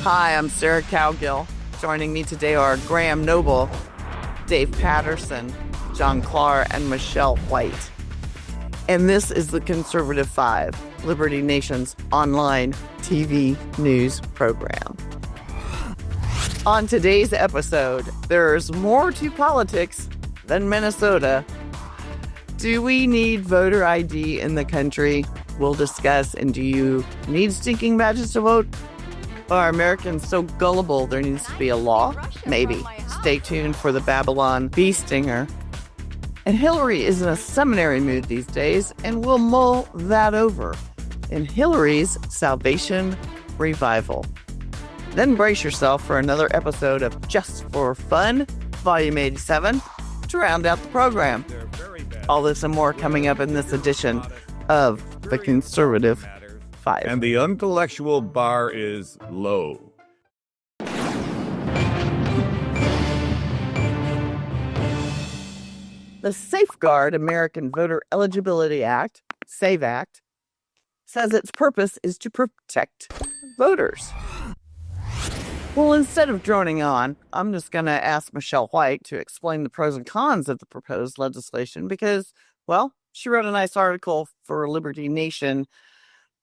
Hi, I'm Sarah Cowgill. Joining me today are Graham Noble, Dave Patterson, John Clark, and Michelle White. And this is the Conservative 5, Liberty Nation's online TV news program. On today's episode, there's more to politics than Minnesota. Do we need voter ID in the country? We'll discuss. And do you need stinking badges to vote? Are Americans so gullible there needs to be a law? Maybe. Stay tuned for the Babylon bee stinger. And Hillary is in a seminary mood these days, and we'll mull that over in Hillary's Salvation Revival. Then brace yourself for another episode of Just for Fun, Volume 87, to round out the program. All this and more coming up in this edition of the Conservative 5. And the intellectual bar is low. The Safeguard American Voter Eligibility Act, SAVE Act, says its purpose is to protect voters. Well, instead of droning on, I'm just going to ask Michelle White to explain the pros and cons of the proposed legislation because, well, she wrote a nice article for Liberty Nation,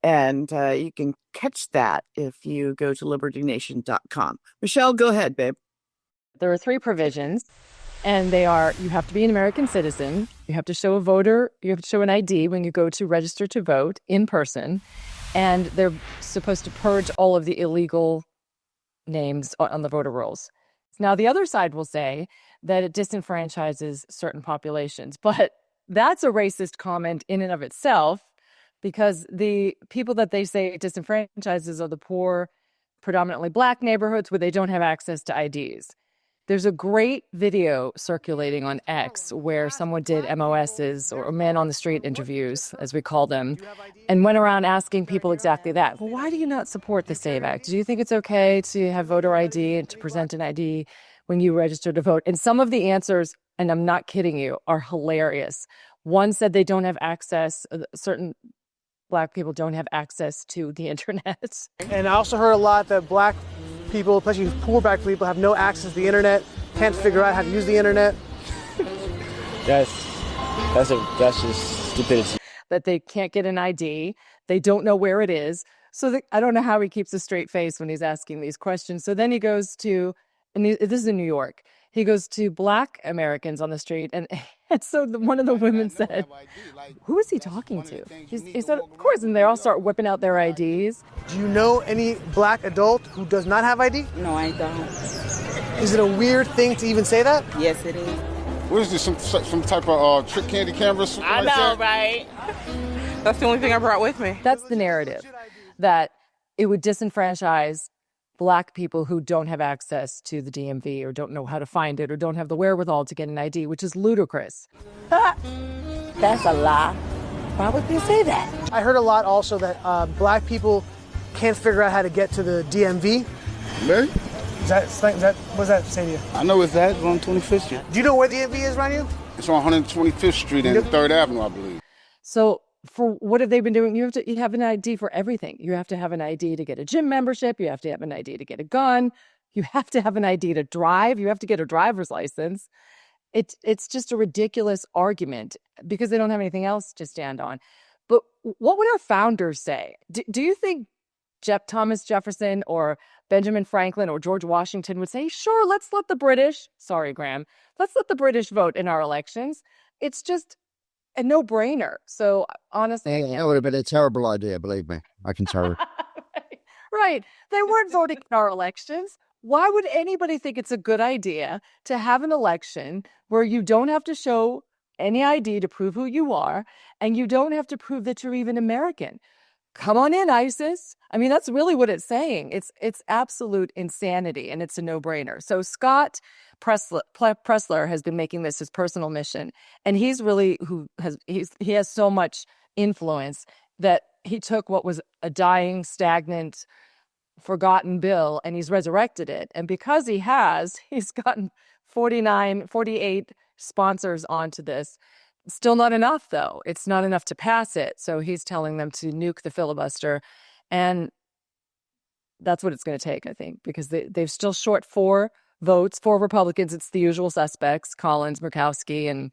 and you can catch that if you go to libertynation.com. Michelle, go ahead, babe. There are 3 provisions, and they are: you have to be an American citizen, you have to show you have to show an ID when you go to register to vote in person, and they're supposed to purge all of the illegal names on the voter rolls. Now, the other side will say that it disenfranchises certain populations, but that's a racist comment in and of itself, because the people that they say it disenfranchises are the poor, predominantly Black neighborhoods where they don't have access to IDs. There's a great video circulating on X where someone did MOSs, or man on the street interviews, as we call them, and went around asking people exactly that. Well, why do you not support the SAVE Act? Do you think it's okay to have voter ID and to present an ID when you register to vote? And some of the answers, and I'm not kidding you, are hilarious. One said they don't have access, certain Black people don't have access to the internet. And I also heard a lot that Black people, especially poor Black people, have no access to the internet, can't figure out how to use the internet. That's just stupidity. That they can't get an ID, they don't know where it is. So I don't know how he keeps a straight face when he's asking these questions. So then he goes to, this is in New York, he goes to Black Americans on the street, and so one of the women said, who is he talking to? He said, of course, and they all start whipping out their IDs. Do you know any Black adult who does not have ID? No, I don't. Is it a weird thing to even say that? Yes, it is. What is this, some type of trick candy camera? I know, right? That's the only thing I brought with me. That's the narrative, that it would disenfranchise Black people who don't have access to the DMV or don't know how to find it or don't have the wherewithal to get an ID, which is ludicrous. That's a lie. Why would they say that? I heard a lot also that Black people can't figure out how to get to the DMV. Me? What does that say to you? I know it's that. It's on 25th Street. Do you know where DMV is, Ryan? It's on 125th Street and 3rd Avenue, I believe. So for what have they been doing? You have an ID for everything. You have to have an ID to get a gym membership. You have to have an ID to get a gun. You have to have an ID to drive. You have to get a driver's license. It's just a ridiculous argument because they don't have anything else to stand on. But what would our founders say? Do you think Thomas Jefferson or Benjamin Franklin or George Washington would say, sure, let's let the British, sorry, Graham, let's let the British vote in our elections? It's just a no-brainer. So honestly, that would have been a terrible idea, believe me. I can tell you. Right. They weren't voting in our elections. Why would anybody think it's a good idea to have an election where you don't have to show any ID to prove who you are, and you don't have to prove that you're even American? Come on in, ISIS. I mean, that's really what it's saying. It's absolute insanity, and it's a no-brainer. So Scott Presler has been making this his personal mission, and he's really he has so much influence that he took what was a dying, stagnant, forgotten bill, and he's resurrected it. And because he's gotten 48 sponsors onto this. Still not enough, though. It's not enough to pass it. So he's telling them to nuke the filibuster. And that's what it's going to take, I think, because they're still short 4 votes. 4 Republicans. It's the usual suspects: Collins, Murkowski, and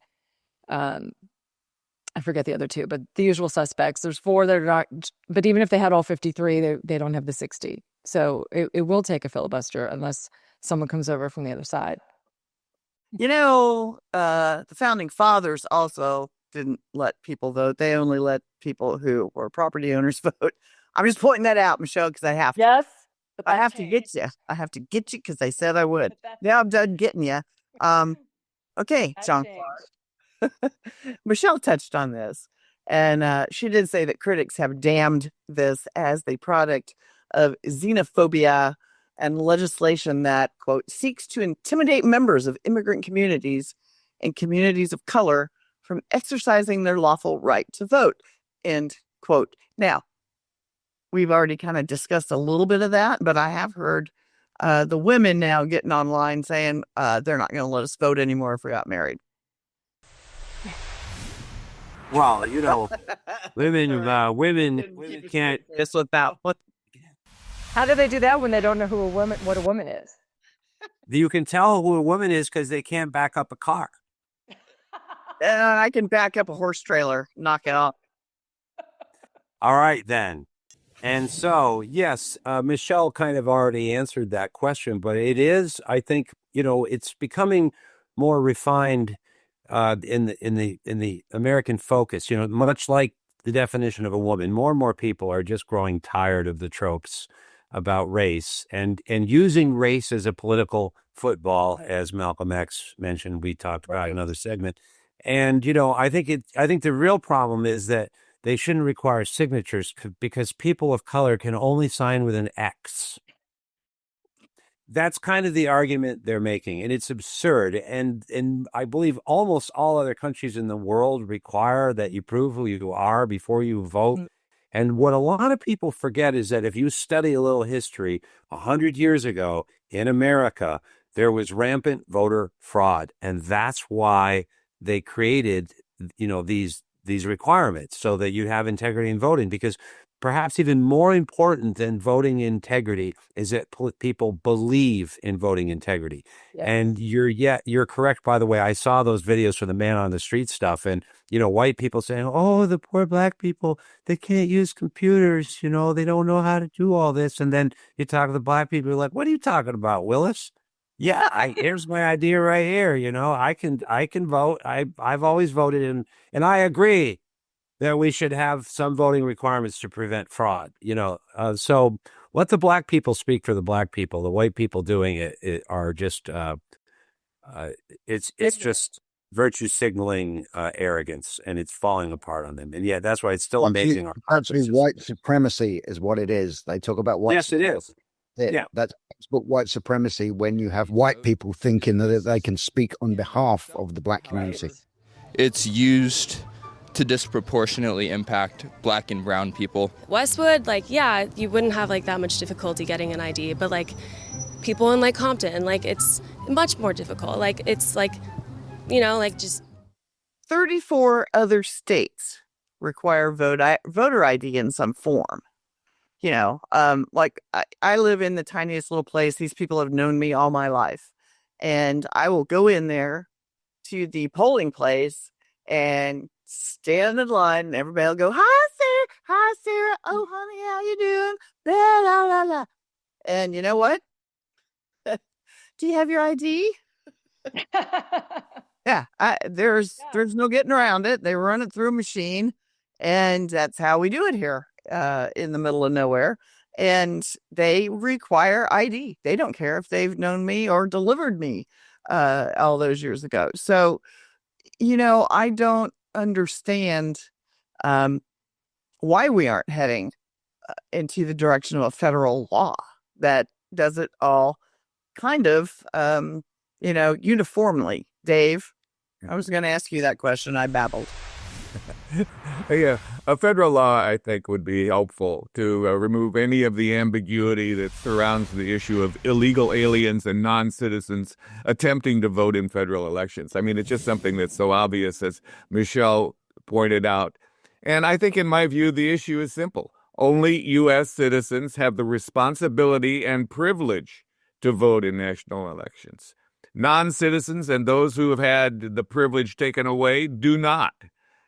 I forget the other 2, but the usual suspects. There's 4 that are not. But even if they had all 53, they don't have the 60. So it will take a filibuster unless someone comes over from the other side. You know, the founding fathers also didn't let people vote. They only let people who were property owners vote. I'm just pointing that out, Michelle, because I have to. Yes. I have to get you. I have to get you because they said I would. Now I'm done getting you. Okay, John Clark. Michelle touched on this, and she did say that critics have damned this as the product of xenophobia and legislation that, quote, seeks to intimidate members of immigrant communities and communities of color from exercising their lawful right to vote, end quote. Now, we've already kind of discussed a little bit of that, but I have heard the women now getting online saying they're not going to let us vote anymore if we got married. Well, you know, women can't. It's without what. How do they do that when they don't know what a woman is? You can tell who a woman is because they can't back up a car. I can back up a horse trailer, knock it off. All right, then. And so, yes, Michelle kind of already answered that question, but it is, I think, you know, it's becoming more refined in the American focus. You know, much like the definition of a woman, more and more people are just growing tired of the tropes about race and using race as a political football, as Malcolm X mentioned. We talked about in another segment. And, you know, I think the real problem is that they shouldn't require signatures because people of color can only sign with an X. That's kind of the argument they're making, and it's absurd. And I believe almost all other countries in the world require that you prove who you are before you vote. And what a lot of people forget is that if you study a little history, 100 years ago in America, there was rampant voter fraud. And that's why they created, you know, these requirements so that you have integrity in voting, because perhaps even more important than voting integrity is that people believe in voting integrity. Yes. And you're correct, by the way. I saw those videos for the man on the street stuff, and, you know, white people saying, oh, the poor black people, they can't use computers, you know, they don't know how to do all this. And then you talk to the black people, you're like, what are you talking about, Willis? Yeah, here's my idea right here. You know, I can vote. I've always voted and I agree that we should have some voting requirements to prevent fraud. You know, so let the black people speak for the black people. The white people doing it are just it's just virtue signaling arrogance, and it's falling apart on them. And yeah, that's why it's still amazing. Actually, white supremacy is what it is. They talk about white. Yes, it is. Yeah, that's white supremacy when you have white people thinking that they can speak on behalf of the black community. It's used to disproportionately impact black and brown people. Westwood, like, yeah, you wouldn't have like that much difficulty getting an ID, but like people in like Compton, like it's much more difficult. Like it's like, you know, like just 34 other states require voter ID in some form. You know, like I live in the tiniest little place. These people have known me all my life, and I will go in there to the polling place and stand in line, and everybody will go, "Hi, Sarah. Hi, Sarah. Oh, honey, how you doing?" La la la la. And you know what? Do you have your ID? Yeah, there's no getting around it. They run it through a machine, and that's how we do it here. In the middle of nowhere, and they require ID. They don't care if they've known me or delivered me all those years ago. So, you know, I don't understand why we aren't heading into the direction of a federal law that does it all kind of, you know, uniformly. Dave, I was going to ask you that question. I babbled. Yeah, a federal law, I think, would be helpful to remove any of the ambiguity that surrounds the issue of illegal aliens and non-citizens attempting to vote in federal elections. I mean, it's just something that's so obvious, as Michelle pointed out. And I think, in my view, the issue is simple. Only U.S. citizens have the responsibility and privilege to vote in national elections. Non-citizens and those who have had the privilege taken away do not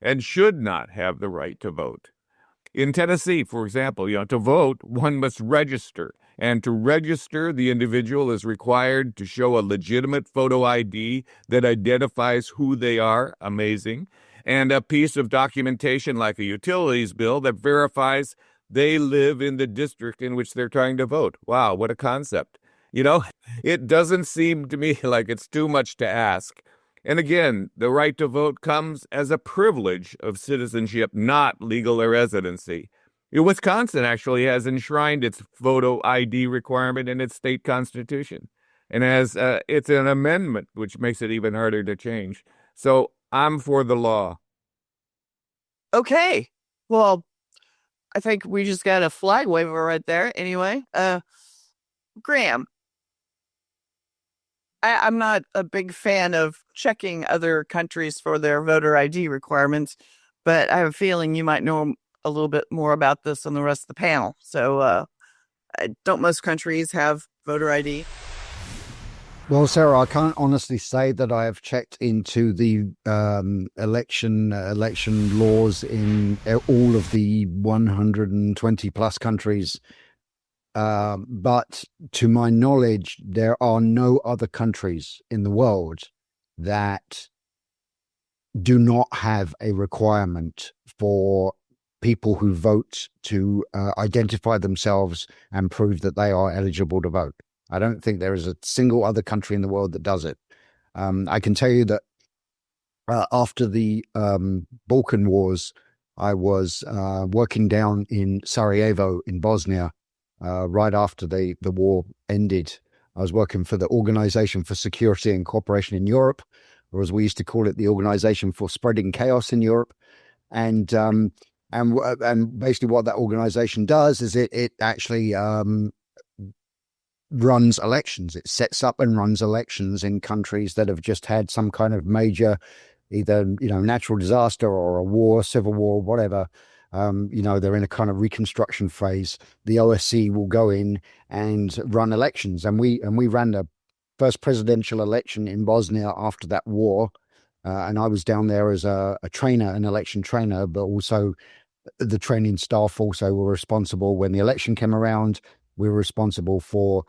and should not have the right to vote. In Tennessee, for example, to vote, one must register. And to register, the individual is required to show a legitimate photo ID that identifies who they are, amazing, and a piece of documentation like a utilities bill that verifies they live in the district in which they're trying to vote. Wow, what a concept. It doesn't seem to me like it's too much to ask. And again, the right to vote comes as a privilege of citizenship, not legal residency. Wisconsin actually has enshrined its photo ID requirement in its state constitution. And it's an amendment, which makes it even harder to change. So I'm for the law. Okay. Well, I think we just got a flag waver right there. Anyway, Graham, I'm not a big fan of checking other countries for their voter ID requirements, but I have a feeling you might know a little bit more about this than the rest of the panel. So, don't most countries have voter ID? Well, Sarah, I can't honestly say that I have checked into the election laws in all of the 120 plus countries. But to my knowledge, there are no other countries in the world that do not have a requirement for people who vote to identify themselves and prove that they are eligible to vote. I don't think there is a single other country in the world that does it. I can tell you that after the Balkan Wars, I was working down in Sarajevo in Bosnia. Right after the war ended, I was working for the Organization for Security and Cooperation in Europe, or as we used to call it, the Organization for Spreading Chaos in Europe. And basically what that organization does is it actually runs elections. It sets up and runs elections in countries that have just had some kind of major, either natural disaster or a war, civil war, whatever. They're in a kind of reconstruction phase. The OSCE will go in and run elections, and we ran the first presidential election in Bosnia after that war. And I was down there as a trainer, an election trainer, but also the training staff also were responsible when the election came around. We were responsible for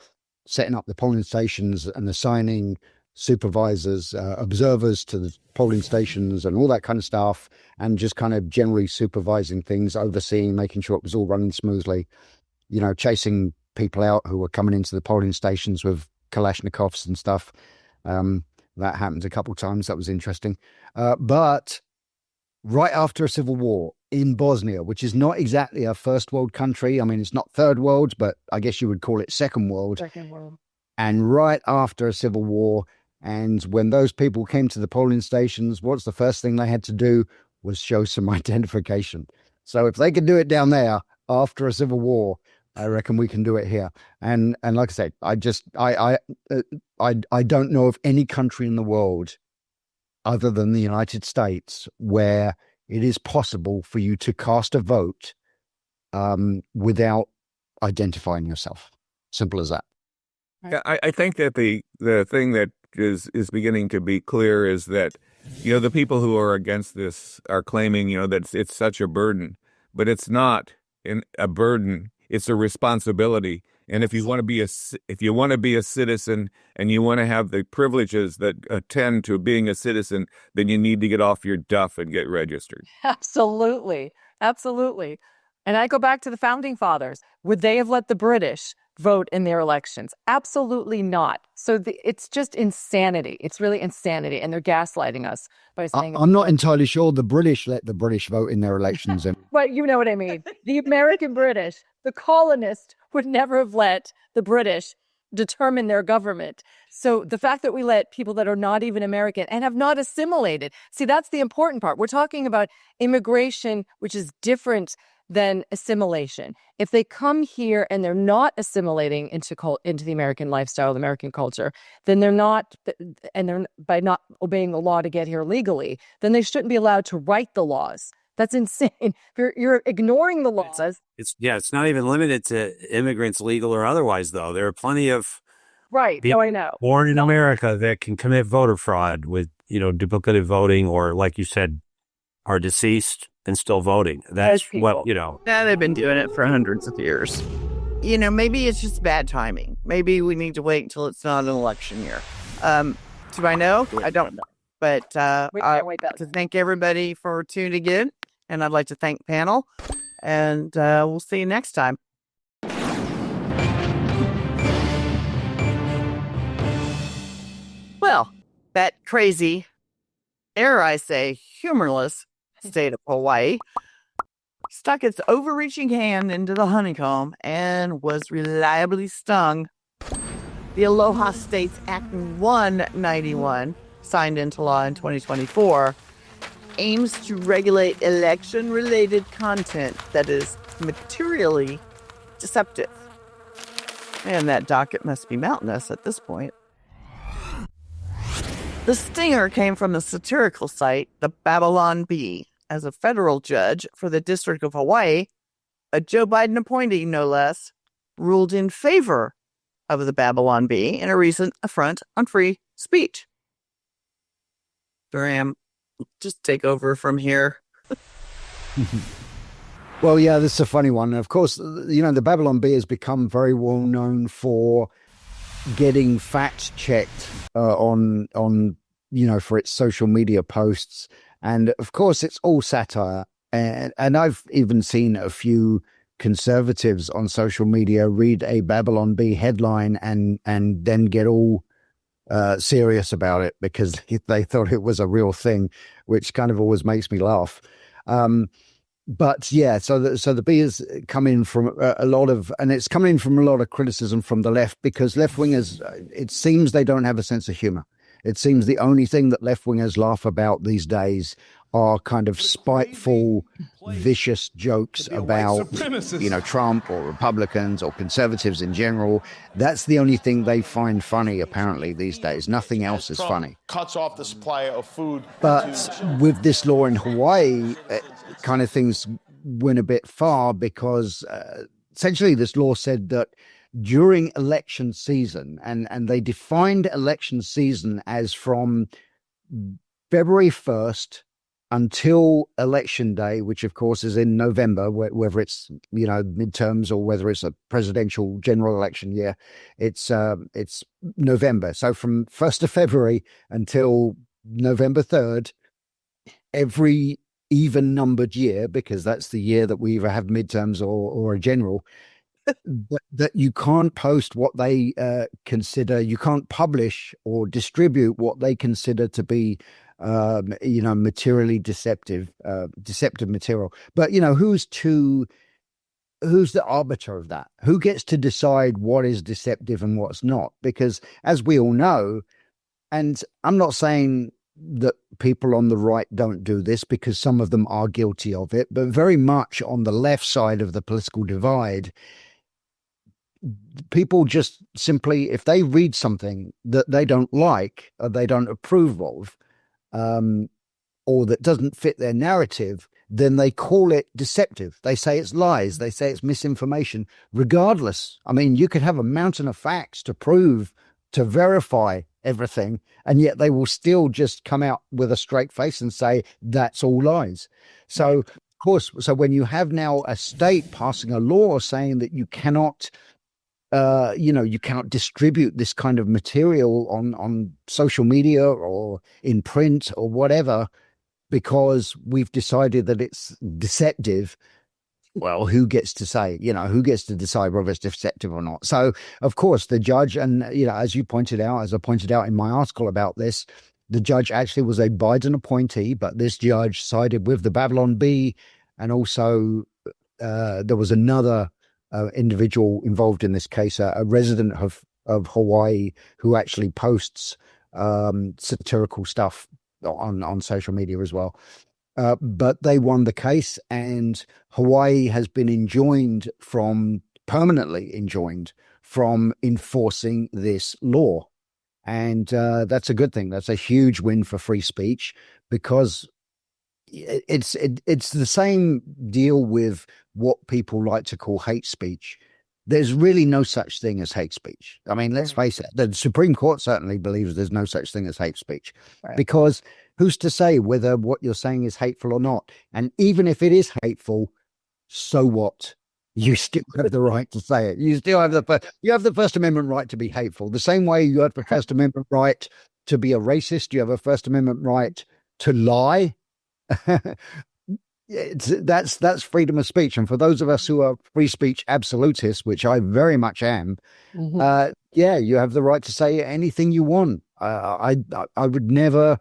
setting up the polling stations and assigning supervisors, observers to the polling stations and all that kind of stuff, and just kind of generally supervising things, overseeing, making sure it was all running smoothly, chasing people out who were coming into the polling stations with Kalashnikovs and stuff. That happened a couple of times. That was interesting. But right after a civil war in Bosnia, which is not exactly a first world country. I mean, it's not third world, but I guess you would call it second world. Second world. And right after a civil war, and when those people came to the polling stations, what's the first thing they had to do was show some identification. So if they could do it down there after a civil war, I reckon we can do it here. And like I said, I don't know of any country in the world other than the United States where it is possible for you to cast a vote without identifying yourself. Simple as that. Yeah, I think that the thing that is beginning to be clear is that, the people who are against this are claiming, that it's such a burden, but it's not a burden. It's a responsibility. And if you want to be a citizen and you want to have the privileges that attend to being a citizen, then you need to get off your duff and get registered. Absolutely. Absolutely. And I go back to the founding fathers. Would they have let the British vote in their elections? Absolutely not. So it's just insanity. It's really insanity. And they're gaslighting us by saying... I'm not entirely sure the British let the British vote in their elections. But you know what I mean. The American British, the colonists would never have let the British determine their government. So the fact that we let people that are not even American and have not assimilated, see, that's the important part. We're talking about immigration, which is different than assimilation. If they come here and they're not assimilating into the American lifestyle, the American culture, then they're not, and they're by not obeying the law to get here legally, then they shouldn't be allowed to write the laws That's insane. You're ignoring the laws. It's not even limited to immigrants, legal or otherwise, though. There are plenty of Right. people No, I know. born in America that can commit voter fraud with, duplicative voting, or like you said, are deceased and still voting. That's what, Yeah, they've been doing it for hundreds of years. Maybe it's just bad timing. Maybe we need to wait until it's not an election year. Do I know? I don't know. But I'd like to thank everybody for tuning in, and I'd like to thank panel, and we'll see you next time. Well, that crazy, dare I say, humorless state of Hawaii stuck its overreaching hand into the honeycomb and was reliably stung. The Aloha States Act 191, signed into law in 2024, aims to regulate election-related content that is materially deceptive. And that docket must be mountainous at this point. The stinger came from the satirical site, the Babylon Bee. As a federal judge for the District of Hawaii, a Joe Biden appointee, no less, ruled in favor of the Babylon Bee in a recent affront on free speech. Graham, just take over from here. Well, yeah, this is a funny one. Of course, the Babylon Bee has become very well known for getting fact checked on for its social media posts. And of course, it's all satire. And I've even seen a few conservatives on social media read a Babylon Bee headline and then get all serious about it because they thought it was a real thing, which kind of always makes me laugh. But yeah, so the bee has come in from it's coming in from a lot of criticism from the left, because left-wingers, it seems they don't have a sense of humor. It seems the only thing that left-wingers laugh about these days are kind of spiteful, vicious jokes about, Trump or Republicans or conservatives in general. That's the only thing they find funny, apparently, these days. Nothing else is funny. Cuts off the supply of food. But with this law in Hawaii, kind of things went a bit far, because essentially this law said that during election season, and they defined election season as from February 1st until election day, which of course is in November, whether it's, midterms or whether it's a presidential general election year, it's November. So from 1st of February until November 3rd, every even numbered year, because that's the year that we either have midterms or a general, that you can't post what they consider, you can't publish or distribute what they consider to be, materially deceptive material. But, who's the arbiter of that? Who gets to decide what is deceptive and what's not? Because as we all know, and I'm not saying that people on the right don't do this, because some of them are guilty of it, but very much on the left side of the political divide, people just simply, if they read something that they don't like or they don't approve of, or that doesn't fit their narrative, then they call it deceptive. They say it's lies. They say it's misinformation, regardless. I mean, you could have a mountain of facts to prove, to verify everything, and yet they will still just come out with a straight face and say that's all lies. So, of course, when you have now a state passing a law saying that you cannot you cannot distribute this kind of material on social media or in print or whatever, because we've decided that it's deceptive. Well, who gets to say, who gets to decide whether it's deceptive or not? So, of course, the judge, and, as you pointed out, as I pointed out in my article about this, the judge actually was a Biden appointee, but this judge sided with the Babylon Bee. And also there was another individual involved in this case, a resident of Hawaii, who actually posts satirical stuff on social media as well. But they won the case, and Hawaii has been permanently enjoined from enforcing this law. And that's a good thing. That's a huge win for free speech, because it's the same deal with what people like to call hate speech. There's really no such thing as hate speech. I mean, let's face it. The Supreme Court certainly believes there's no such thing as hate speech, because who's to say whether what you're saying is hateful or not? And even if it is hateful, so what? You still have the right to say it. You still have the First Amendment right to be hateful. The same way you have the First Amendment right to be a racist, you have a First Amendment right to lie. That's freedom of speech. And for those of us who are free speech absolutists, which I very much am, you have the right to say anything you want. I would never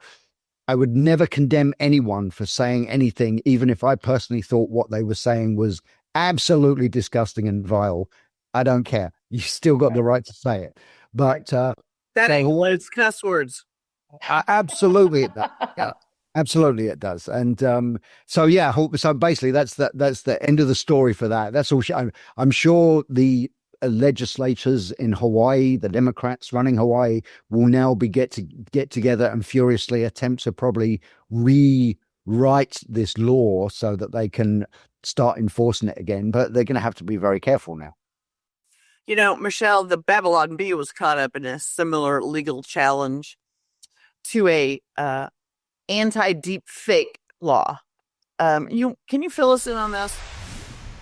condemn anyone for saying anything, even if I personally thought what they were saying was absolutely disgusting and vile. I don't care. You still got the right to say it. But that includes cuss words. Absolutely, it does. Yeah, absolutely, it does. And so basically, that's the end of the story for that. That's all. I'm sure the legislators in Hawaii, the Democrats running Hawaii, will now get together and furiously attempt to probably rewrite this law so that they can start enforcing it again. But they're going to have to be very careful now. You know, Michelle, the Babylon Bee was caught up in a similar legal challenge to a anti-deep fake law. Can you fill us in on this?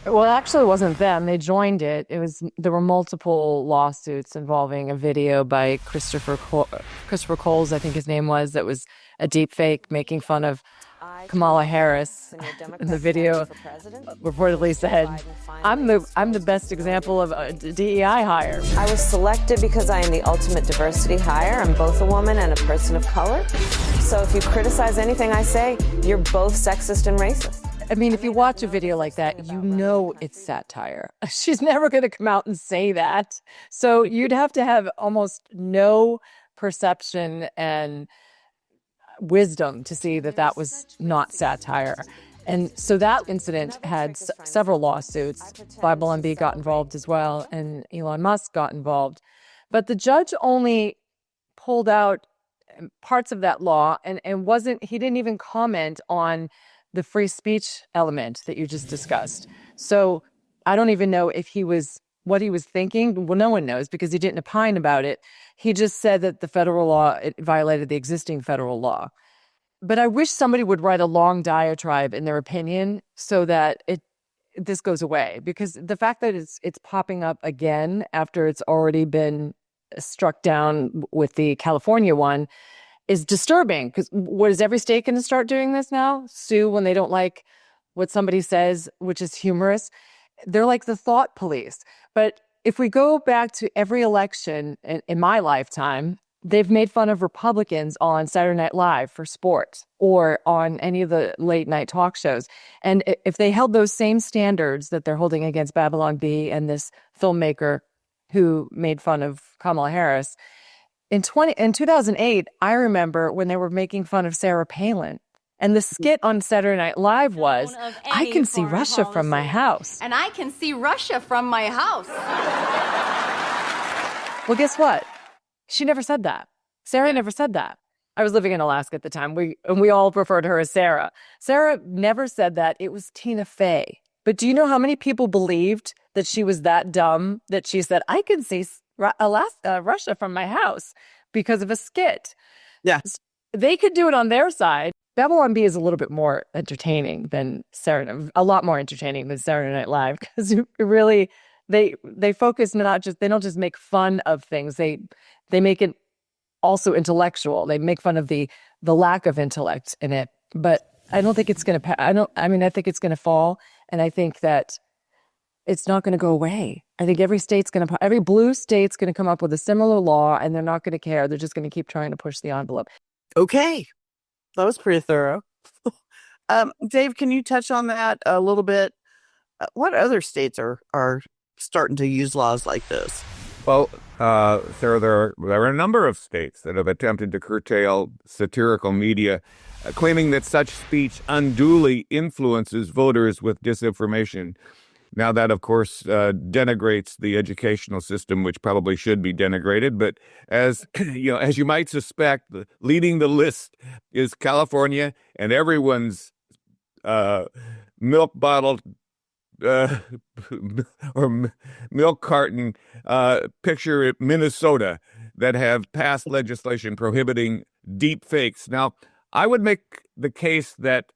Well, actually, it wasn't them. They joined it. There were multiple lawsuits involving a video by Christopher Coles, I think his name was, that was a deep fake making fun of Kamala Harris. In the video reportedly said, I'm the best example of a DEI hire. I was selected because I am the ultimate diversity hire. I'm both a woman and a person of color. So if you criticize anything I say, you're both sexist and racist. I mean, if you watch a video like that, you know it's satire. She's never going to come out and say that. So you'd have to have almost no perception and wisdom to see that was not satire. And so that incident had several lawsuits. Babylon Bee got involved as well, and Elon Musk got involved. But the judge only pulled out parts of that law and he didn't even comment on the free speech element that you just discussed. So I don't even know what he was thinking. Well, no one knows because he didn't opine about it. He just said that the federal law, it violated the existing federal law. But I wish somebody would write a long diatribe in their opinion so that this goes away, because the fact that it's popping up again after it's already been struck down with the California one is disturbing. Because what, is every state going to start doing this now? Sue when they don't like what somebody says, which is humorous. They're like the thought police. But if we go back to every election in my lifetime, they've made fun of Republicans on Saturday Night Live for sports or on any of the late night talk shows. And if they held those same standards that they're holding against Babylon Bee and this filmmaker who made fun of Kamala Harris, in 2008, I remember when they were making fun of Sarah Palin. And the skit on Saturday Night Live was, I can see Russia from my house. And I can see Russia from my house. Well, guess what? She never said that. Sarah never said that. I was living in Alaska at the time. We all referred to her as Sarah. Sarah never said that. It was Tina Fey. But do you know how many people believed that she was that dumb that she said, I can see Russia from my house because of a skit? Yeah. They could do it on their side. Babylon Bee is a little bit more entertaining than a lot more entertaining than Saturday Night Live, because really they focus they don't just make fun of things. They make it also intellectual. They make fun of the lack of intellect in it. But I don't think it's going to I think it's going to fall, and I think that it's not going to go away. I think every blue state's going to come up with a similar law, and they're not going to care. They're just going to keep trying to push the envelope. Okay. That was pretty thorough. Dave, can you touch on that a little bit? What other states are starting to use laws like this? Well, Sarah, there are a number of states that have attempted to curtail satirical media, claiming that such speech unduly influences voters with disinformation. Now that, of course, denigrates the educational system, which probably should be denigrated. But as you might suspect, leading the list is California, and everyone's milk bottle or milk carton picture in Minnesota that have passed legislation prohibiting deep fakes. Now, I would make the case that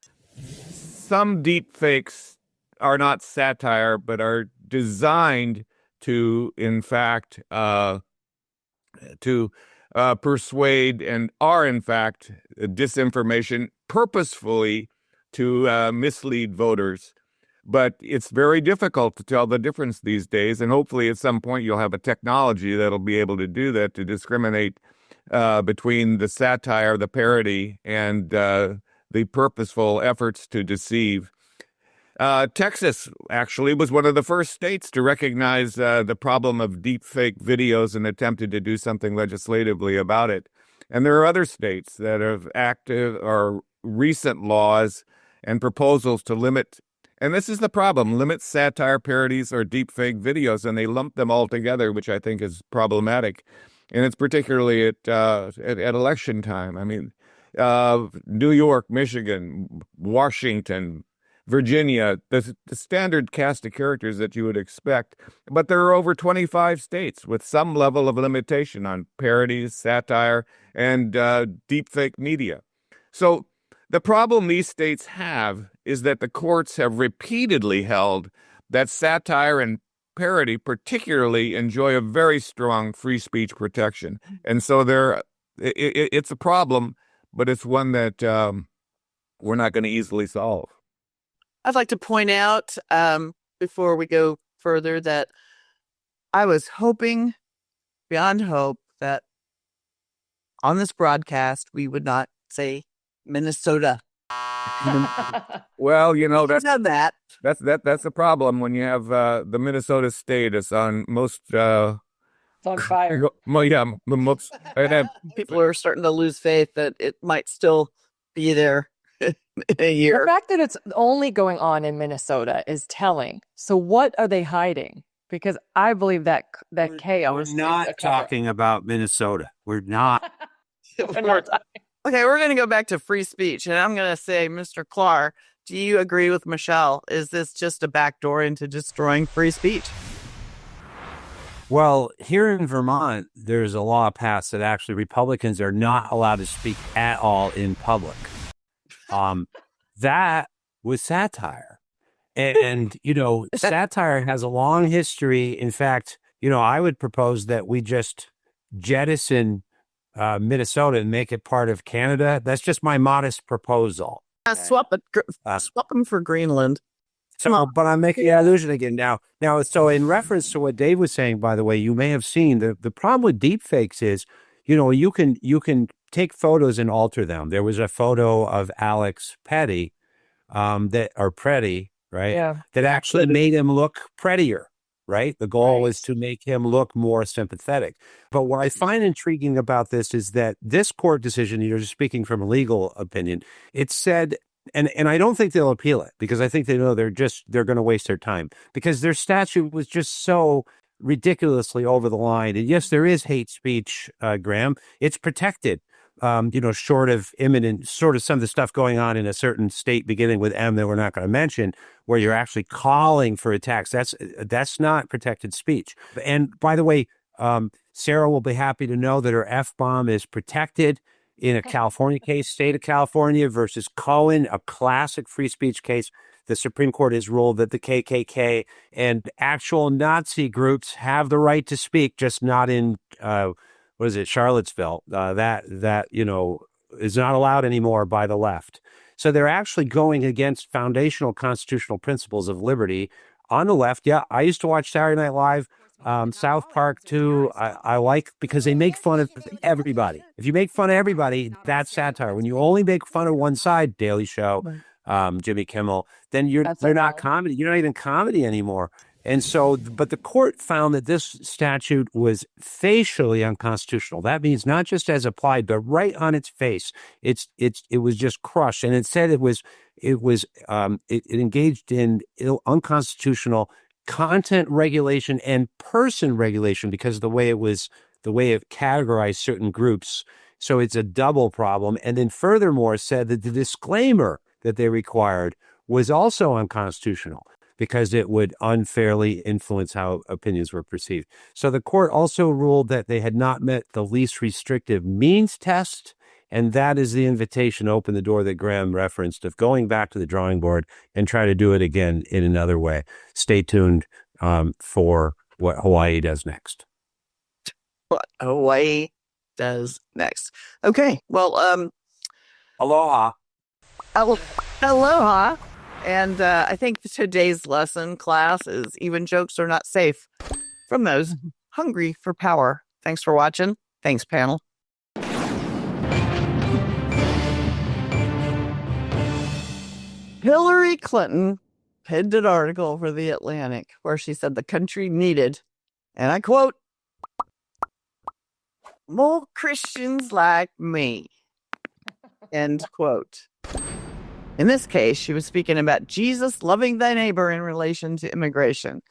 some deep fakes are not satire, but are designed to, in fact, persuade and are, in fact, disinformation purposefully to mislead voters. But it's very difficult to tell the difference these days. And hopefully at some point you'll have a technology that'll be able to do that, to discriminate between the satire, the parody, and the purposeful efforts to deceive. Texas actually was one of the first states to recognize the problem of deep fake videos and attempted to do something legislatively about it. And there are other states that have active or recent laws and proposals to limit, and this is the problem, limit satire, parodies, or deep fake videos, and they lump them all together, which I think is problematic. And it's particularly at election time. I mean, New York, Michigan, Washington, Virginia, the standard cast of characters that you would expect. But there are over 25 states with some level of limitation on parodies, satire, and deepfake media. So the problem these states have is that the courts have repeatedly held that satire and parody particularly enjoy a very strong free speech protection. And so it's a problem, but it's one that we're not going to easily solve. I'd like to point out before we go further that I was hoping beyond hope that on this broadcast we would not say Minnesota. Well, you know, that's a problem when you have the Minnesota status on most. It's on fire. People are starting to lose faith that it might still be there in a year. The fact that it's only going on in Minnesota is telling. So what are they hiding? Because I believe that chaos. We're not talking about Minnesota. We're not. Okay, we're going to go back to free speech, and I'm going to say, Mr. Clark, do you agree with Michelle? Is this just a backdoor into destroying free speech? Well, here in Vermont, there's a law passed that actually Republicans are not allowed to speak at all in public. That was satire. And, you know, satire has a long history. In fact, you know, I would propose that we just jettison Minnesota and make it part of Canada. That's just my modest proposal. Swap them for Greenland. So, but I'm making an illusion again now. So in reference to what Dave was saying, by the way, you may have seen the problem with deepfakes is, you know, you can take photos and alter them. There was a photo of Alex Petty, Preddy, right? Yeah. That actually made him look prettier. Right? The goal is to make him look more sympathetic. But what I find intriguing about this is that this court decision, you're just speaking from a legal opinion, it said, and I don't think they'll appeal it because I think they know they're going to waste their time because their statute was just so ridiculously over the line. And yes, there is hate speech, Graham. It's protected. You know, short of imminent, sort of some of the stuff going on in a certain state beginning with M that we're not going to mention, where you're actually calling for attacks. That's not protected speech. And by the way, Sarah will be happy to know that her F-bomb is protected in a California case, state of California versus Cohen, a classic free speech case. The Supreme Court has ruled that the KKK and actual Nazi groups have the right to speak, just not in Charlottesville, that, you know, is not allowed anymore by the left. So they're actually going against foundational constitutional principles of liberty on the left. Yeah, I used to watch Saturday Night Live, South Park too. I like because they make fun of everybody. If you make fun of everybody, that's satire. When you only make fun of one side, Daily Show, Jimmy Kimmel, then they're not comedy. You're not even comedy anymore. And so, but the court found that this statute was facially unconstitutional. That means not just as applied, but right on its face. It was just crushed. And it said it engaged in unconstitutional content regulation and person regulation because of the way it categorized certain groups. So it's a double problem. And then furthermore said that the disclaimer that they required was also unconstitutional because it would unfairly influence how opinions were perceived. So the court also ruled that they had not met the least restrictive means test, and that is the invitation to open the door that Graham referenced of going back to the drawing board and try to do it again in another way. Stay tuned for what Hawaii does next. What Hawaii does next. Okay, well, aloha. Aloha. And I think today's lesson class is even jokes are not safe from those hungry for power. Thanks for watching. Thanks, panel. Hillary Clinton penned an article for The Atlantic where she said the country needed, and I quote, more Christians like me, end quote. In this case, she was speaking about Jesus loving thy neighbor in relation to immigration.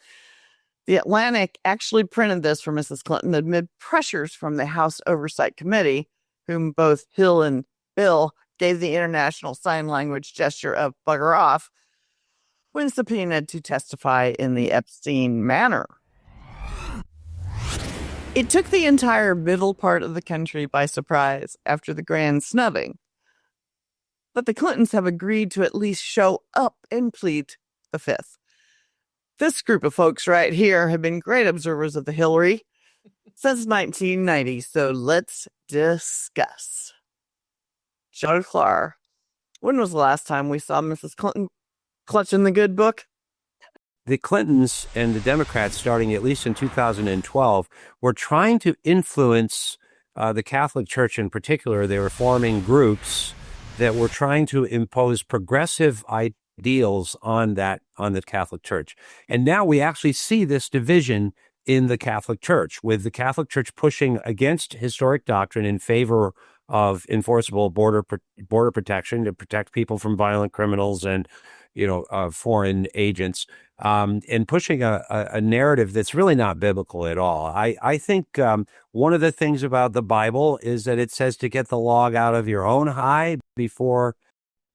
The Atlantic actually printed this for Mrs. Clinton amid pressures from the House Oversight Committee, whom both Hill and Bill gave the international sign language gesture of bugger off when subpoenaed to testify in the Epstein manner. It took the entire middle part of the country by surprise after the grand snubbing. But the Clintons have agreed to at least show up and plead the fifth. This group of folks right here have been great observers of the Hillary since 1990, so let's discuss. John Clark, when was the last time we saw Mrs. Clinton clutching the good book? The Clintons and the Democrats, starting at least in 2012, were trying to influence the Catholic Church in particular. They were forming groups that were trying to impose progressive ideals on the Catholic Church. And now we actually see this division in the Catholic Church, with the Catholic Church pushing against historic doctrine in favor of enforceable border protection to protect people from violent criminals and foreign agents, and pushing a narrative that's really not biblical at all. I think one of the things about the Bible is that it says to get the log out of your own eye before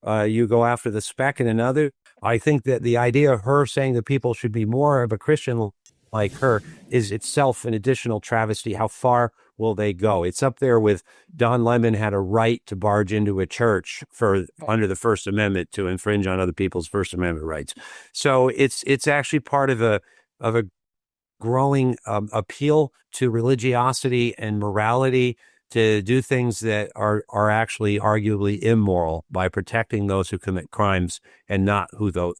you go after the speck in another. I think that the idea of her saying that people should be more of a Christian like her is itself an additional travesty. How far will they go? It's up there with Don Lemon had a right to barge into a church under the First Amendment to infringe on other people's First Amendment rights. So it's actually part of a growing appeal to religiosity and morality to do things that are actually arguably immoral by protecting those who commit crimes and not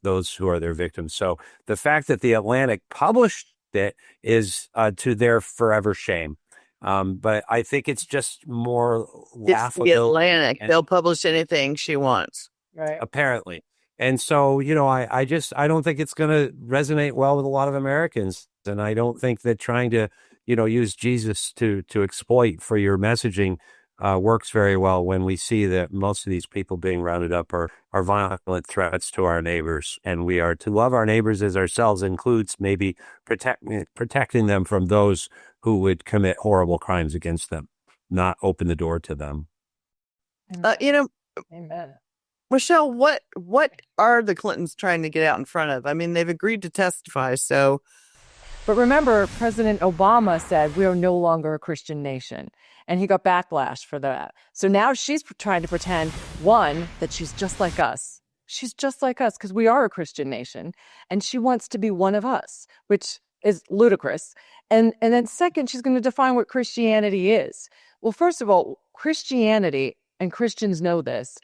those who are their victims. So the fact that the Atlantic published it is to their forever shame. But I think it's just more laughable. It's the Atlantic. They'll publish anything she wants. Right. Apparently. And so, I don't think it's going to resonate well with a lot of Americans. And I don't think that trying to, use Jesus to exploit for your messaging works very well when we see that most of these people being rounded up are violent threats to our neighbors. And we are to love our neighbors as ourselves includes maybe protecting them from those who would commit horrible crimes against them, not open the door to them. Amen. Michelle, what are the Clintons trying to get out in front of? I mean, they've agreed to testify, so. But remember, President Obama said we are no longer a Christian nation, and he got backlash for that. So now she's trying to pretend, one, that she's just like us. She's just like us because we are a Christian nation, and she wants to be one of us, which is ludicrous. And then second, she's going to define what Christianity is. Well, first of all, Christianity, and Christians know this,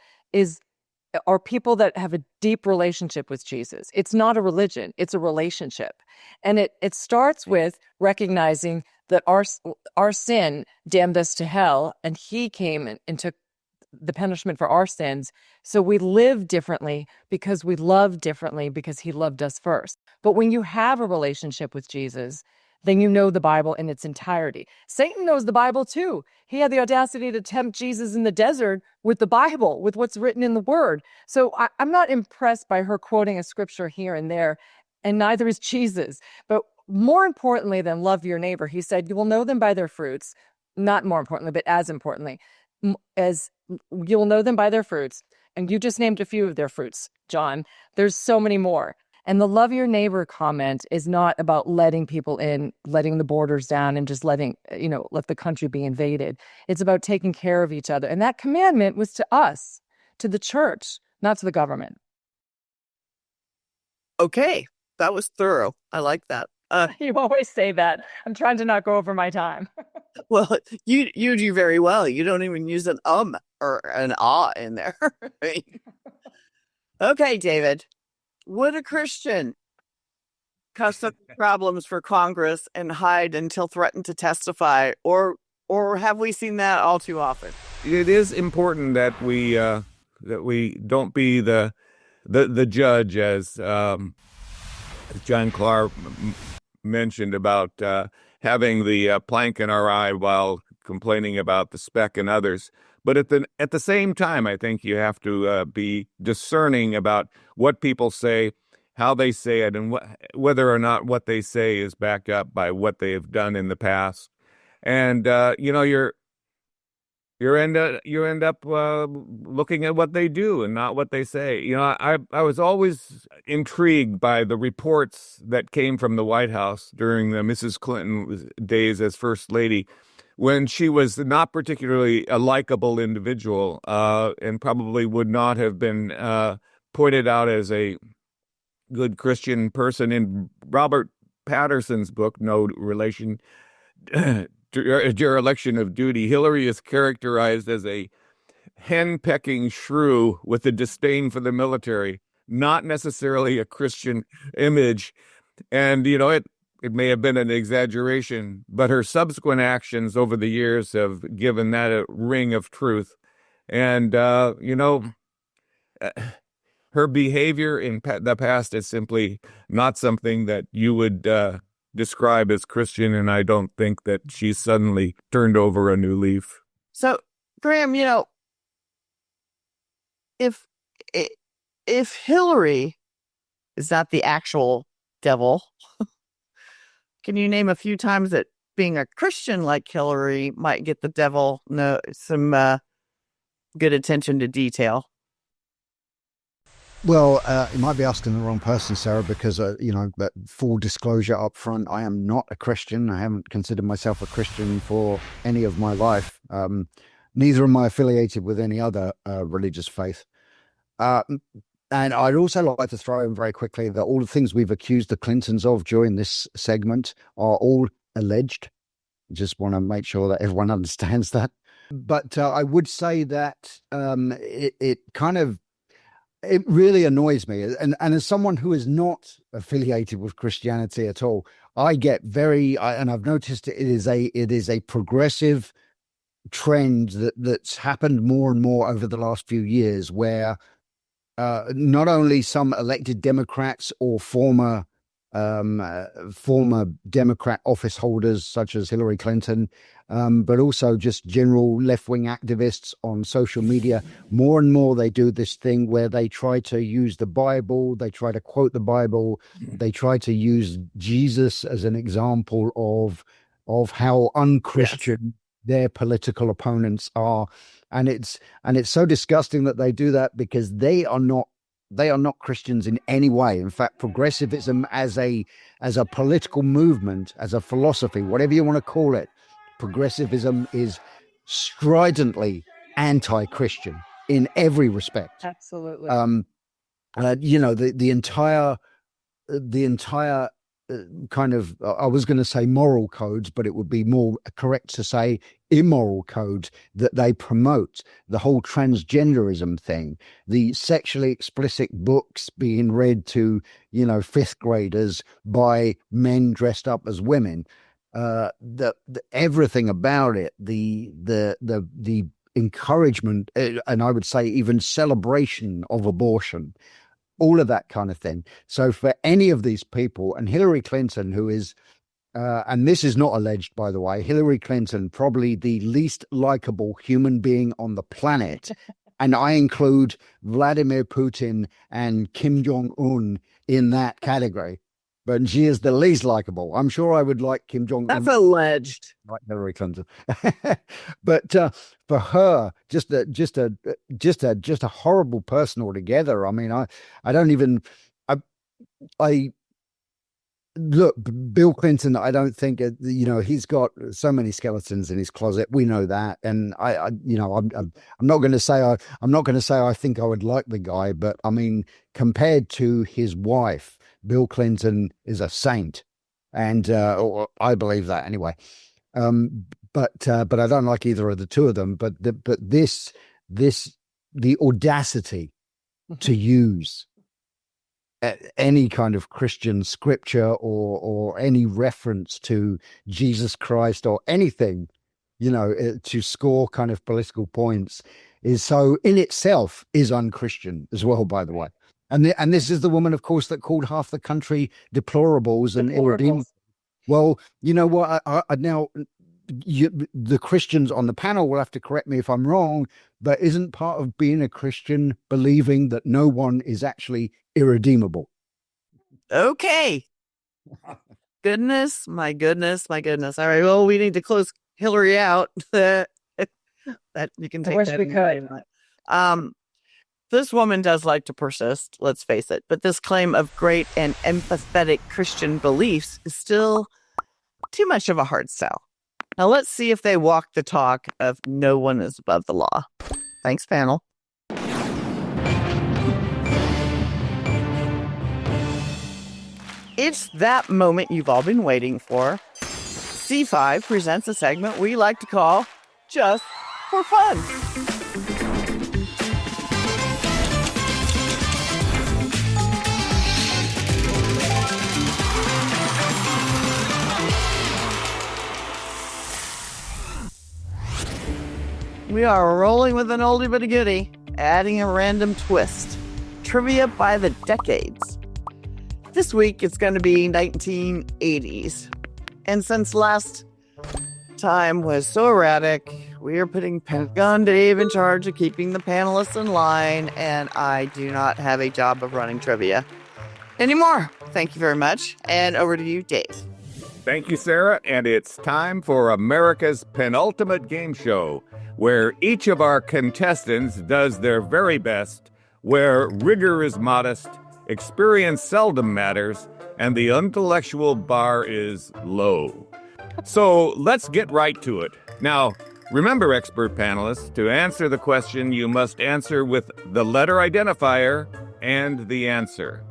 are people that have a deep relationship with Jesus. It's not a religion, it's a relationship. And it starts with recognizing that our sin damned us to hell, and he came and took the punishment for our sins. So we live differently because we love differently because he loved us first. But when you have a relationship with Jesus, then you know the Bible in its entirety. Satan knows the Bible too. He had the audacity to tempt Jesus in the desert with the Bible, with what's written in the Word. So I'm not impressed by her quoting a scripture here and there, and neither is Jesus. But more importantly than love your neighbor, he said, you will know them by their fruits. Not more importantly, but as importantly, as you'll know them by their fruits. And you just named a few of their fruits, John. There's so many more. And the love your neighbor comment is not about letting people in, letting the borders down and just let the country be invaded. It's about taking care of each other. And that commandment was to us, to the church, not to the government. Okay, that was thorough. I like that. You always say that. I'm trying to not go over my time. Well, you do very well. You don't even use an or an ah in there. Okay, David. Would a Christian cause some problems for Congress and hide until threatened to testify, or have we seen that all too often? It is important that we don't be the judge, as John Clark mentioned about having the plank in our eye while complaining about the speck in others. But at the same time, I think you have to be discerning about what people say, how they say it, and whether or not what they say is backed up by what they have done in the past. And you end up looking at what they do and not what they say. I was always intrigued by the reports that came from the White House during the Mrs. Clinton days as First Lady, when she was not particularly a likable individual, and probably would not have been pointed out as a good Christian person. In Robert Patterson's book, No Relation, Dereliction of Duty, Hillary is characterized as a hen-pecking shrew with a disdain for the military, not necessarily a Christian image. And, it may have been an exaggeration, but her subsequent actions over the years have given that a ring of truth. And, her behavior in the past is simply not something that you would describe as Christian, and I don't think that she's suddenly turned over a new leaf. So, Graham, if Hillary is not the actual devil, can you name a few times that being a Christian like Hillary might get the devil some good attention to detail? Well, you might be asking the wrong person, Sarah, because, but full disclosure up front, I am not a Christian. I haven't considered myself a Christian for any of my life. Neither am I affiliated with any other religious faith. And I'd also like to throw in very quickly that all the things we've accused the Clintons of during this segment are all alleged. Just want to make sure that everyone understands that. But I would say that it really annoys me. And as someone who is not affiliated with Christianity at all, I get and I've noticed it is a progressive trend that's happened more and more over the last few years, where not only some elected Democrats or former Democrat office holders such as Hillary Clinton, but also just general left-wing activists on social media, more and more they do this thing where they try to use the Bible, they try to quote the Bible, they try to use Jesus as an example of how unchristian their political opponents are. And it's so disgusting that they do that, because they are not Christians in any way. In fact, progressivism as a political movement, as a philosophy, whatever you want to call it, progressivism is stridently anti-Christian in every respect. Absolutely. The entire kind of, I was going to say moral codes, but it would be more correct to say immoral codes that they promote, the whole transgenderism thing, the sexually explicit books being read to, fifth graders by men dressed up as women, the everything about it, the encouragement, and I would say even celebration of abortion, all of that kind of thing. So for any of these people, and Hillary Clinton, who is, and this is not alleged, by the way, Hillary Clinton, probably the least likable human being on the planet. And I include Vladimir Putin and Kim Jong-un in that category. but she is the least likable. I'm sure I would like Kim Jong-un. That's alleged. Like Hillary Clinton. But for her, just a horrible person altogether. I mean, I don't even, I look, Bill Clinton, I don't think, he's got so many skeletons in his closet. We know that. And I'm not going to say, I think I would like the guy, but I mean, compared to his wife, Bill Clinton is a saint. And or I believe that anyway. But I don't like either of the two of them, but the audacity to use any kind of Christian scripture or any reference to Jesus Christ or anything, to score kind of political points is so in itself is unchristian as well, by the way. And this is the woman, of course, that called half the country deplorables and irredeemable. Well, you know what? The Christians on the panel will have to correct me if I'm wrong, but isn't part of being a Christian believing that no one is actually irredeemable? Okay. My goodness. All right. Well, we need to close Hillary out. That you can take. I wish we could. This woman does like to persist, let's face it, but this claim of great and empathetic Christian beliefs is still too much of a hard sell. Now let's see if they walk the talk of no one is above the law. Thanks, panel. It's that moment you've all been waiting for. C5 presents a segment we like to call Just for Fun. We are rolling with an oldie but a goodie, adding a random twist. Trivia by the decades. This week it's going to be 1980s. And since last time was so erratic, we are putting Pentagon Dave in charge of keeping the panelists in line, and I do not have a job of running trivia anymore. Thank you very much. And over to you, Dave. Thank you, Sarah. And it's time for America's penultimate game show, where each of our contestants does their very best, where rigor is modest, experience seldom matters, and the intellectual bar is low. So let's get right to it. Now, remember, expert panelists, to answer the question, you must answer with the letter identifier and the answer.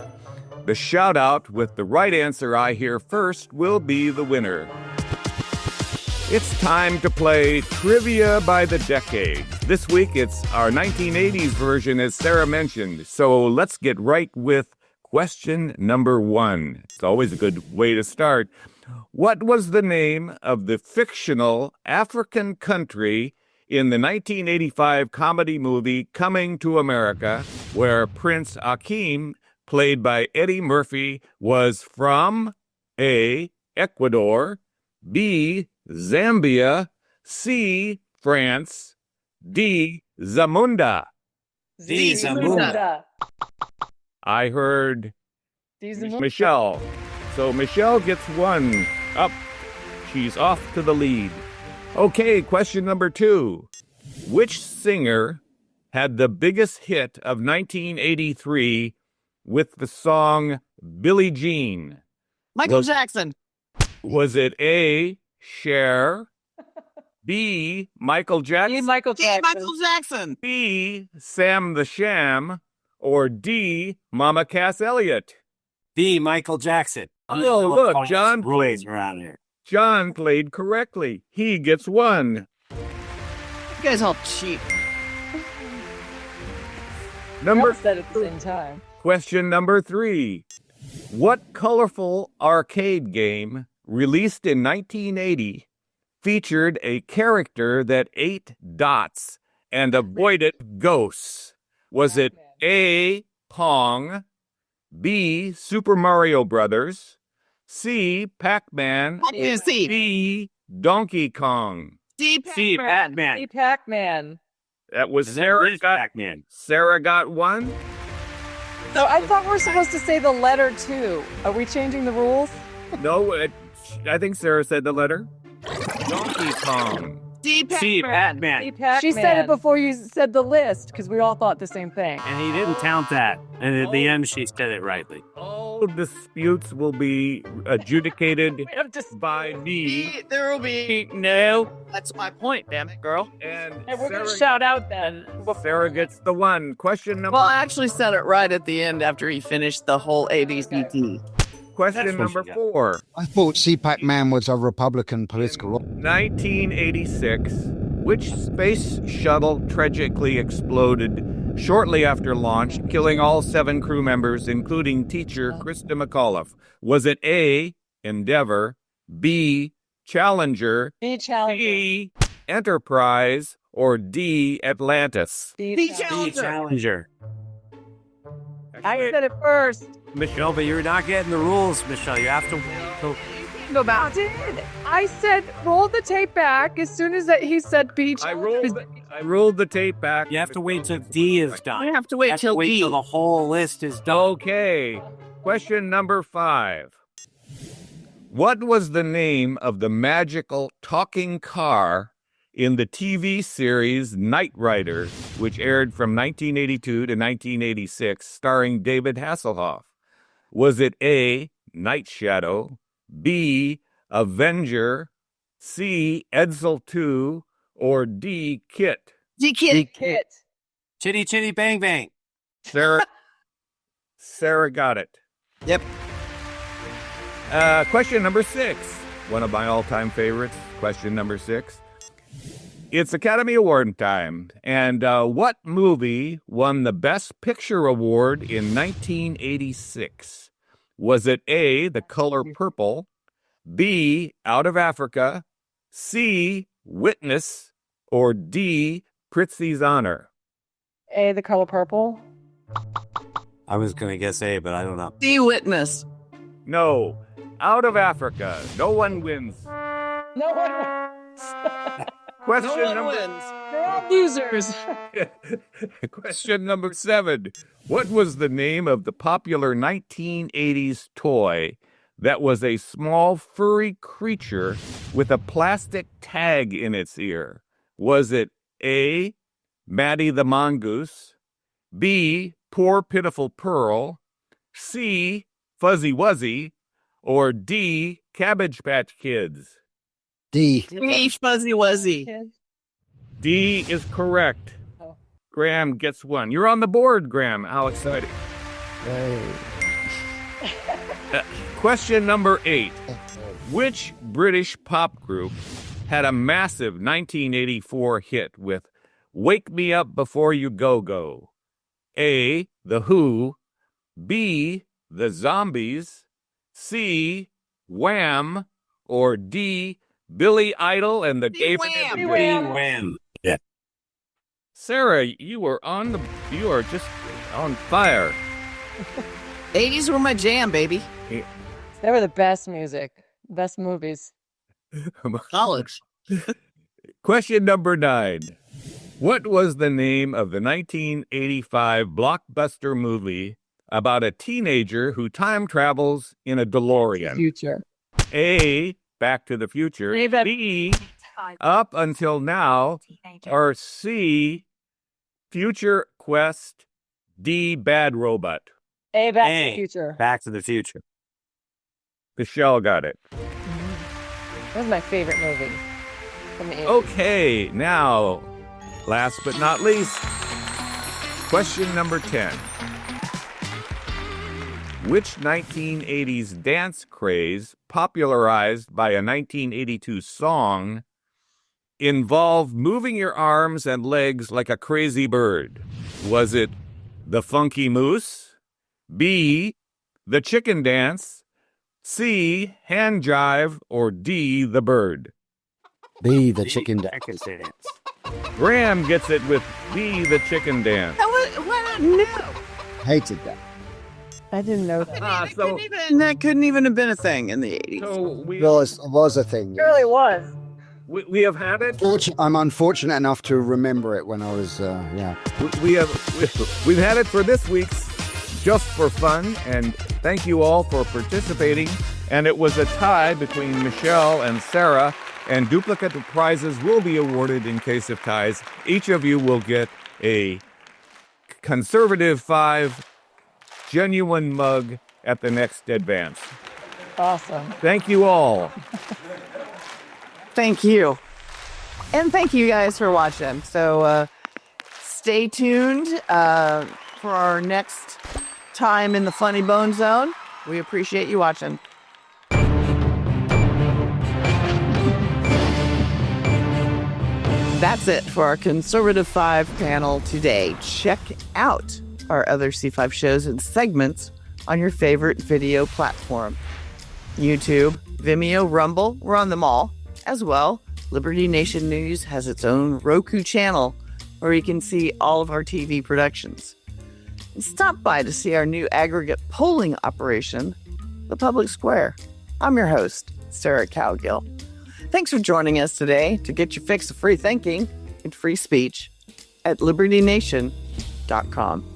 The shout-out with the right answer I hear first will be the winner. It's time to play Trivia by the Decades. This week, it's our 1980s version, as Sarah mentioned. So let's get right with question number 1. It's always a good way to start. What was the name of the fictional African country in the 1985 comedy movie Coming to America, where Prince Akeem, played by Eddie Murphy, was from A, Ecuador, B, Zambia, C, France, D, Zamunda? Zamunda. I heard Zamunda. Michelle. So Michelle gets 1 up. She's off to the lead. Okay, question number 2. Which singer had the biggest hit of 1983 with the song Billie Jean? Michael Jackson. Was it A, Cher, B, Michael Jackson, Michael Jackson, B, Sam the Sham, or D, Mama Cass Elliot? B, Michael Jackson. Oh, look, John. Ruiz around here. John played correctly. He gets 1. You guys all cheat. Number said at the same time. Question number 3. What colorful arcade game released in 1980 featured a character that ate dots and avoided ghosts? Was it A, Pong, B, Super Mario Brothers, C, Pac-Man, D, Donkey Kong? D, Pac-Man. D, Pac-Man. That was Sarah. Pac-Man. Sarah got 1. So I thought we were supposed to say the letter too. Are we changing the rules? No, I think Sarah said the letter. Donkey Kong. D. Pac-Man. She said it before you said the list because we all thought the same thing. And he didn't count that. And at the end, she said it rightly. All disputes will be adjudicated by me. There will be no. That's my point, damn it, girl. And we're going to shout out then. Sarah gets the one. Question number. Well, I actually said it right at the end after he finished the whole ABCD. Question number 4. I thought CPAC Man was a Republican political. 1986. Which space shuttle tragically exploded shortly after launch, killing all 7 crew members, including teacher Krista McAuliffe? Was it A, Endeavour, B, Challenger, C, Enterprise, or D, Atlantis? The Challenger. I said it first. Michelle, but you're not getting the rules, Michelle. You have to wait till... Go back. I said roll the tape back as soon as he said beach. I rolled the tape back. You have to wait till D is done. You have to wait till D. Till the whole list is done. Okay. Question number 5. What was the name of the magical talking car in the TV series Knight Rider, which aired from 1982 to 1986, starring David Hasselhoff? Was it A, Night Shadow, B, Avenger, C, Edsel 2, or D, Kit? D. Kit. Chitty Chitty Bang Bang. Sarah got it. Yep. Question number 6. One of my all-time favorites. Question number 6. It's Academy Award time. And what movie won the Best Picture Award in 1986? Was it A, The Color Purple, B, Out of Africa, C, Witness, or D, Prizzi's Honor? A, The Color Purple. I was going to guess A, but I don't know. D, Witness. No, Out of Africa. No one wins. No one Question wins. They're all losers. Question number 7. What was the name of the popular 1980s toy that was a small furry creature with a plastic tag in its ear? Was it A, Maddie the Mongoose, B, Poor Pitiful Pearl, C, Fuzzy Wuzzy, or D, Cabbage Patch Kids? D. Fuzzy Wuzzy. D is correct. Graham gets one. You're on the board, Graham. How exciting. Question number 8. Which British pop group had a massive 1984 hit with Wake Me Up Before You Go Go? A, The Who, B, The Zombies, C, Wham, or D, Billy Idol and the David and the Wham. Yeah. Sarah, you are just on fire. 80s were my jam, baby. They were the best music, best movies. College. Question number 9. What was the name of the 1985 blockbuster movie about a teenager who time travels in a DeLorean? Future. A, Back to the Future, B, Up Until Now, or C, Future Quest, D, Bad Robot? A, Back to the Future. Back to the Future. Michelle got it. That was my favorite movie from the 80s. Okay, now, last but not least, question number 10. Which 1980s dance craze, popularized by a 1982 song, involved moving your arms and legs like a crazy bird? Was it the Funky Moose, B, the Chicken Dance, C, Hand Jive, or D, the Bird? B, the Chicken Dance. Graham gets it with B, the Chicken Dance. What? No. Hated that. I didn't know that. That couldn't even have been a thing in the 80s. So Well, it was a thing. It really was. we have had it. I'm unfortunate enough to remember it when I was, We've had it for this week's just for fun, and thank you all for participating. And it was a tie between Michelle and Sarah, and duplicate prizes will be awarded in case of ties. Each of you will get a Conservative 5 genuine mug at the next advance. Awesome. Thank you all. Thank you. And thank you guys for watching. So stay tuned for our next time in the Funny Bone Zone. We appreciate you watching. That's it for our Conservative 5 panel today. Check out our other C5 shows and segments on your favorite video platform. YouTube, Vimeo, Rumble, we're on them all. As well, Liberty Nation News has its own Roku channel where you can see all of our TV productions. And stop by to see our new aggregate polling operation, The Public Square. I'm your host, Sarah Cowgill. Thanks for joining us today to get your fix of free thinking and free speech at libertynation.com.